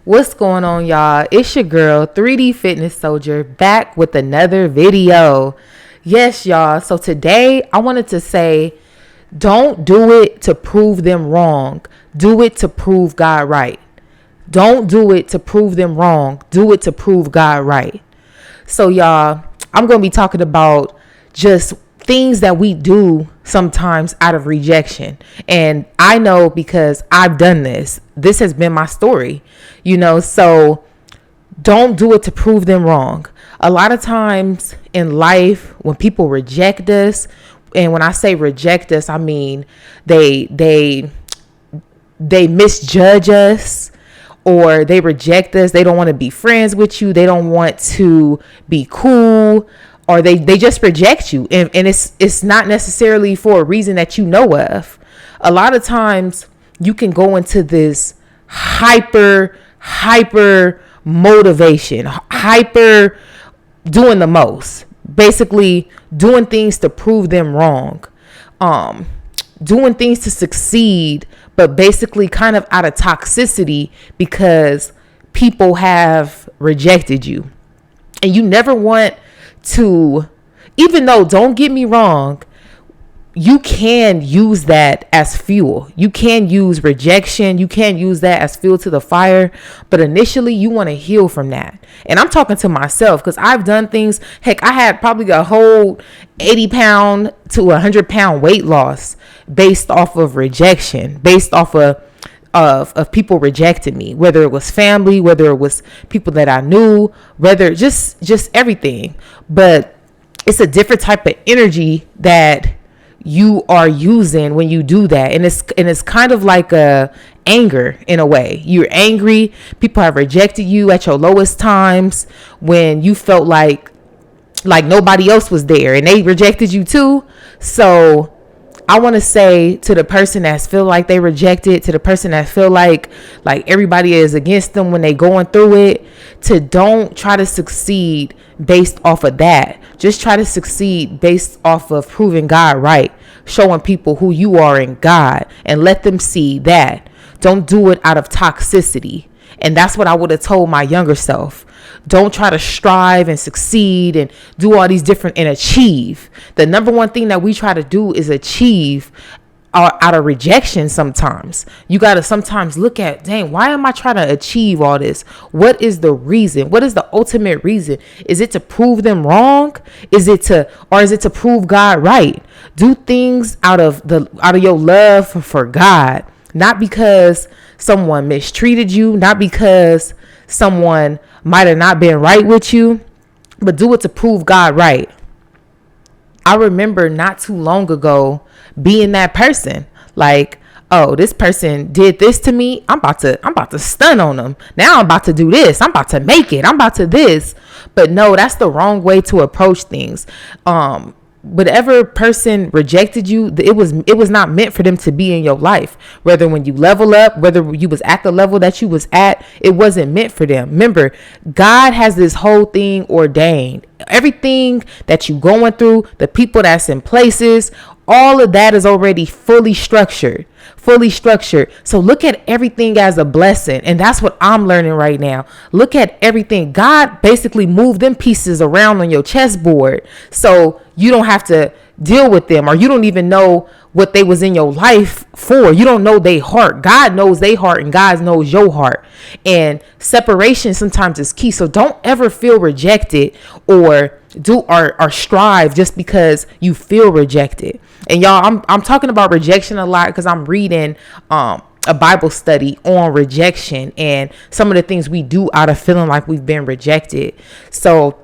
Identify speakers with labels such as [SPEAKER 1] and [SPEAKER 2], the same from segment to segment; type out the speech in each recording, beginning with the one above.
[SPEAKER 1] What's going on, y'all? It's your girl, 3D Fitness Soldier, back with another video. Yes, y'all. So today I wanted to say, don't do it to prove them wrong. Do it to prove God right. Don't do it to prove them wrong. Do it to prove God right. So, y'all, I'm going to be talking about just things that we do sometimes out of rejection. And I know because I've done this. This has been my story, so don't do it to prove them wrong. A lot of times in life, when people reject us, and when I say reject us, I mean they misjudge us, or they reject us. They don't want to be friends with you. They don't want to be cool, or they just reject you. And it's not necessarily for a reason that you know of. A lot of times you can go into this hyper motivation, hyper doing the most, basically doing things to prove them wrong, doing things to succeed, but basically kind of out of toxicity because people have rejected you. And you never want to, even though, don't get me wrong, you can use that as fuel. You can use rejection. You can use that as fuel to the fire. But initially, you want to heal from that. And I'm talking to myself because I've done things. Heck, I had probably a whole 80-pound to 100-pound weight loss based off of rejection, based off of people rejecting me, whether it was family, whether it was people that I knew, whether just everything. But it's a different type of energy that you are using when you do that, and it's kind of like a anger in a way. You're angry. People have rejected you at your lowest times when you felt like nobody else was there, and they rejected you too. So I want to say to the person that feel like they rejected, to the person that feel like everybody is against them when they going through it, to don't try to succeed based off of that. Just try to succeed based off of proving God right, showing people who you are in God, and let them see that. Don't do it out of toxicity. And that's what I would have told my younger self. Don't try to strive and succeed and do all these different and achieve. The number one thing that we try to do is achieve out of rejection. Sometimes you got to sometimes look at, dang, why am I trying to achieve all this? What is the reason? What is the ultimate reason? Is it to prove them wrong? Is it to prove God right? Do things out of your love for God, not because someone mistreated you, not because someone might have not been right with you, but do it to prove God right. I remember not too long ago being that person, like, oh, this person did this to me. I'm about to stun on them. Now I'm about to do this. I'm about to make it. I'm about to this. But no, that's the wrong way to approach things. Whatever person rejected you, it was not meant for them to be in your life. Whether when you level up, whether you was at the level that you was at, it wasn't meant for them. Remember, God has this whole thing ordained. Everything that you going through, the people that's in places, all of that is already fully structured. So look at everything as a blessing. And that's what I'm learning right now. Look at everything. God basically moved them pieces around on your chessboard, so you don't have to deal with them, or you don't even know what they was in your life for. You don't know their heart. God knows their heart, and God knows your heart. And separation sometimes is key. So don't ever feel rejected or strive just because you feel rejected. And y'all, I'm talking about rejection a lot because I'm reading a Bible study on rejection and some of the things we do out of feeling like we've been rejected. So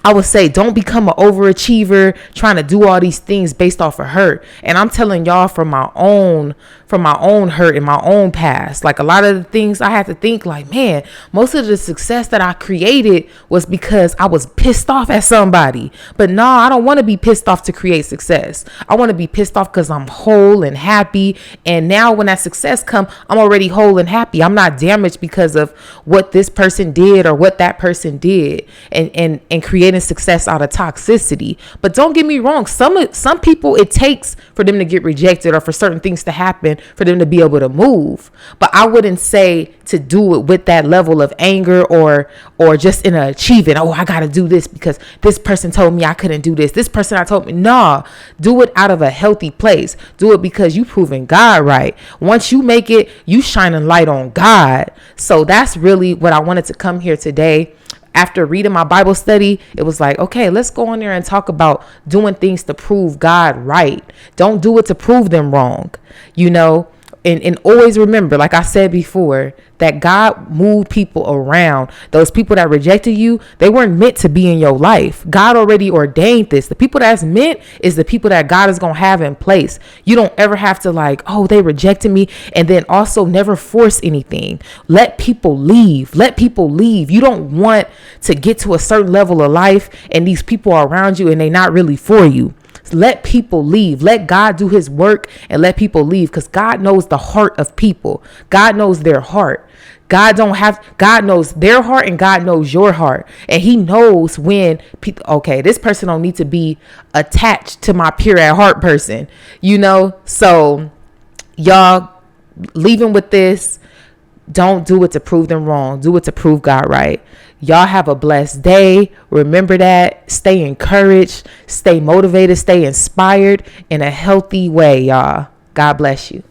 [SPEAKER 1] I would say don't become an overachiever trying to do all these things based off of hurt. And I'm telling y'all from my own hurt and my own past. Like, a lot of the things I had to think, like, man, most of the success that I created was because I was pissed off at somebody. But no, I don't want to be pissed off to create success. I want to be pissed off because I'm whole and happy. And now when that success come, I'm already whole and happy. I'm not damaged because of what this person did or what that person did, and creating getting success out of toxicity. But don't get me wrong, some people, it takes for them to get rejected or for certain things to happen for them to be able to move. But I wouldn't say to do it with that level of anger or just in a achievement. Oh, I gotta do this because this person told me I couldn't do this person I told me. Nah, do it out of a healthy place. Do it because you proving God right. Once you make it, you shining light on God. So that's really what I wanted to come here today. After reading my Bible study, it was like, okay, let's go on there and talk about doing things to prove God right. Don't do it to prove them wrong, you know. And always remember, like I said before, that God moved people around. Those people that rejected you, they weren't meant to be in your life. God already ordained this. The people that's meant is the people that God is going to have in place. You don't ever have to like, oh, they rejected me. And then also never force anything. Let people leave. Let people leave. You don't want to get to a certain level of life and these people are around you and they're not really for you. Let people leave. Let God do his work and let people leave, because God knows the heart of people. God knows their heart. God knows their heart and God knows your heart. And he knows when people, okay, this person don't need to be attached to my pure at heart person, you know? So y'all, leaving with this, don't do it to prove them wrong. Do it to prove God right. Y'all have a blessed day. Remember that. Stay encouraged. Stay motivated. Stay inspired in a healthy way, y'all. God bless you.